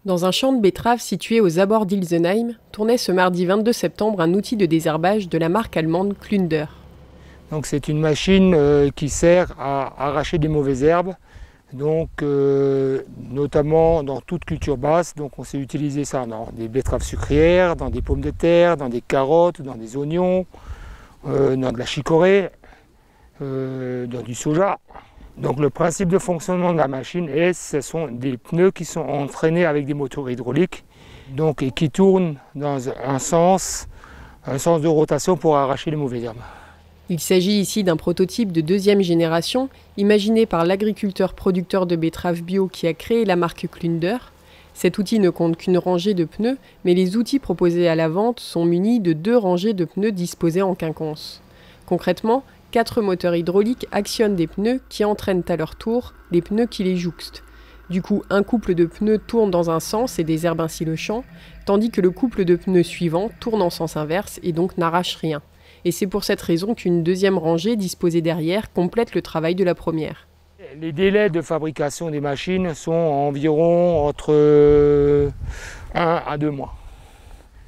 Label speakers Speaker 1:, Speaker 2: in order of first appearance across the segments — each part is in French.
Speaker 1: Dans un champ de betteraves situé aux abords d'Ilsenheim, tournait ce mardi 22 septembre un outil de désherbage de la marque allemande Klünder.
Speaker 2: Donc c'est une machine qui sert à arracher des mauvaises herbes, donc notamment dans toute culture basse. Donc on sait utiliser ça dans des betteraves sucrières, dans des pommes de terre, dans des carottes, dans des oignons, dans de la chicorée, dans du soja. Donc le principe de fonctionnement de la machine ce sont des pneus qui sont entraînés avec des moteurs hydrauliques donc, et qui tournent dans un sens de rotation pour arracher les mauvaises herbes.
Speaker 1: Il s'agit ici d'un prototype de deuxième génération, imaginé par l'agriculteur producteur de betteraves bio qui a créé la marque Klünder. Cet outil ne compte qu'une rangée de pneus, mais les outils proposés à la vente sont munis de 2 rangées de pneus disposés en quinconce. Concrètement, 4 moteurs hydrauliques actionnent des pneus qui entraînent à leur tour les pneus qui les jouxtent. Du coup, un couple de pneus tourne dans un sens et désherbe ainsi le champ, tandis que le couple de pneus suivant tourne en sens inverse et donc n'arrache rien. Et c'est pour cette raison qu'une deuxième rangée disposée derrière complète le travail de la première.
Speaker 2: Les délais de fabrication des machines sont environ entre 1 à 2 mois.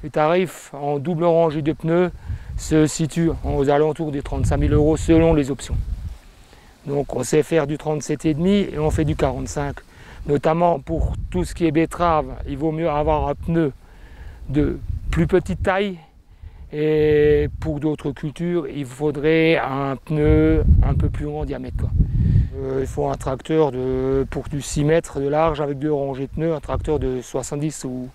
Speaker 2: Les tarifs en double rangée de pneus se situent aux alentours des 35 000 € selon les options. Donc on sait faire du 37,5 et on fait du 45. Notamment pour tout ce qui est betterave, il vaut mieux avoir un pneu de plus petite taille. Et pour d'autres cultures, il faudrait un pneu un peu plus long en diamètre. Il faut un tracteur pour du 6 mètres de large avec 2 rangées de pneus, un tracteur de 70 ou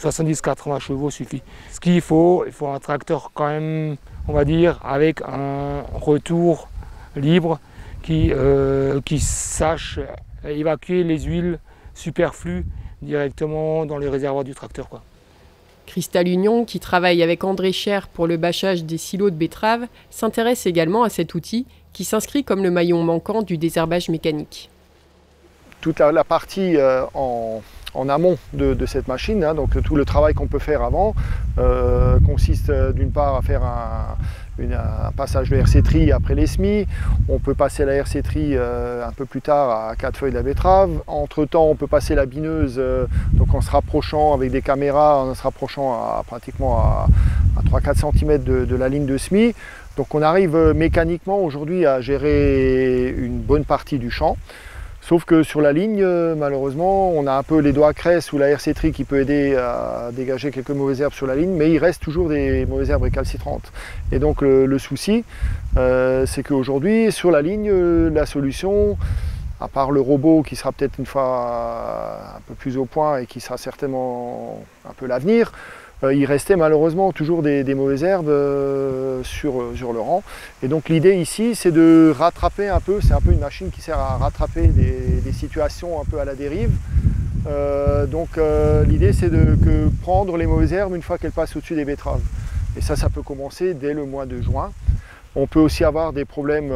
Speaker 2: 70-80 chevaux suffit. Ce qu'il faut, il faut un tracteur quand même, on va dire, avec un retour libre qui sache évacuer les huiles superflues directement dans les réservoirs du tracteur, quoi.
Speaker 1: Cristal Union, qui travaille avec André Cher pour le bâchage des silos de betteraves, s'intéresse également à cet outil qui s'inscrit comme le maillon manquant du désherbage mécanique.
Speaker 3: Toute la partie en amont de cette machine, hein, donc tout le travail qu'on peut faire avant, consiste d'une part à faire un passage de RC tri après les semis. On peut passer la RC tri un peu plus tard à 4 feuilles de la betterave. Entre temps, on peut passer la bineuse donc en se rapprochant avec des caméras, en se rapprochant pratiquement à 3-4 cm de la ligne de semis. Donc on arrive mécaniquement aujourd'hui à gérer une bonne partie du champ. Sauf que sur la ligne, malheureusement, on a un peu les doigts à cresse ou la RC tri qui peut aider à dégager quelques mauvaises herbes sur la ligne, mais il reste toujours des mauvaises herbes récalcitrantes. Et donc le souci, c'est qu'aujourd'hui, sur la ligne, la solution, à part le robot qui sera peut-être une fois un peu plus au point et qui sera certainement un peu l'avenir, il restait malheureusement toujours des mauvaises herbes sur le rang. Et donc l'idée ici, c'est de rattraper un peu, c'est un peu une machine qui sert à rattraper des situations un peu à la dérive. L'idée, c'est de prendre les mauvaises herbes une fois qu'elles passent au-dessus des betteraves. Et ça peut commencer dès le mois de juin. On peut aussi avoir des problèmes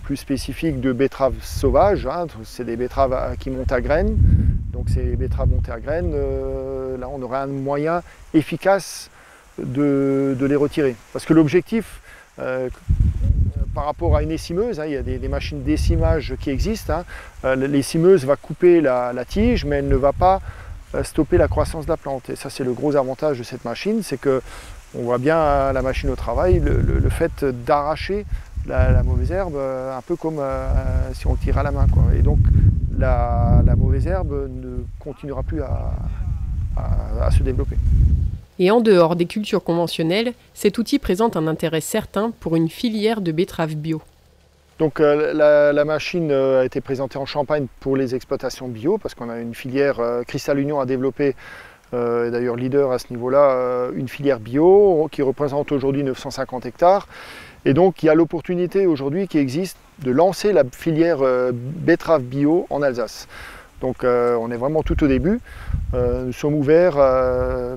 Speaker 3: plus spécifiques de betteraves sauvages, hein. C'est des betteraves qui montent à graines. Donc ces betteraves montées à graines, là on aurait un moyen efficace de les retirer. Parce que l'objectif, par rapport à une essimeuse, hein, il y a des machines d'essimage qui existent, hein. L'essimeuse va couper la tige, mais elle ne va pas stopper la croissance de la plante. Et ça, c'est le gros avantage de cette machine, c'est que on voit bien la machine au travail, le fait d'arracher la mauvaise herbe, un peu comme si on le tire à la main, quoi. Et donc la mauvaise herbe ne continuera plus à se développer.
Speaker 1: Et en dehors des cultures conventionnelles, cet outil présente un intérêt certain pour une filière de betteraves bio.
Speaker 3: Donc la machine a été présentée en Champagne pour les exploitations bio, parce qu'on a une filière, Cristal Union a développé, d'ailleurs leader à ce niveau-là, une filière bio qui représente aujourd'hui 950 hectares. Et donc il y a l'opportunité aujourd'hui qui existe de lancer la filière betterave bio en Alsace. Donc on est vraiment tout au début. Nous sommes ouverts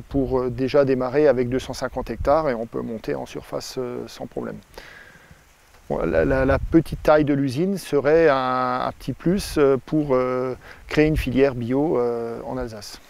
Speaker 3: pour déjà démarrer avec 250 hectares et on peut monter en surface sans problème. Bon, la petite taille de l'usine serait un petit plus pour créer une filière bio en Alsace.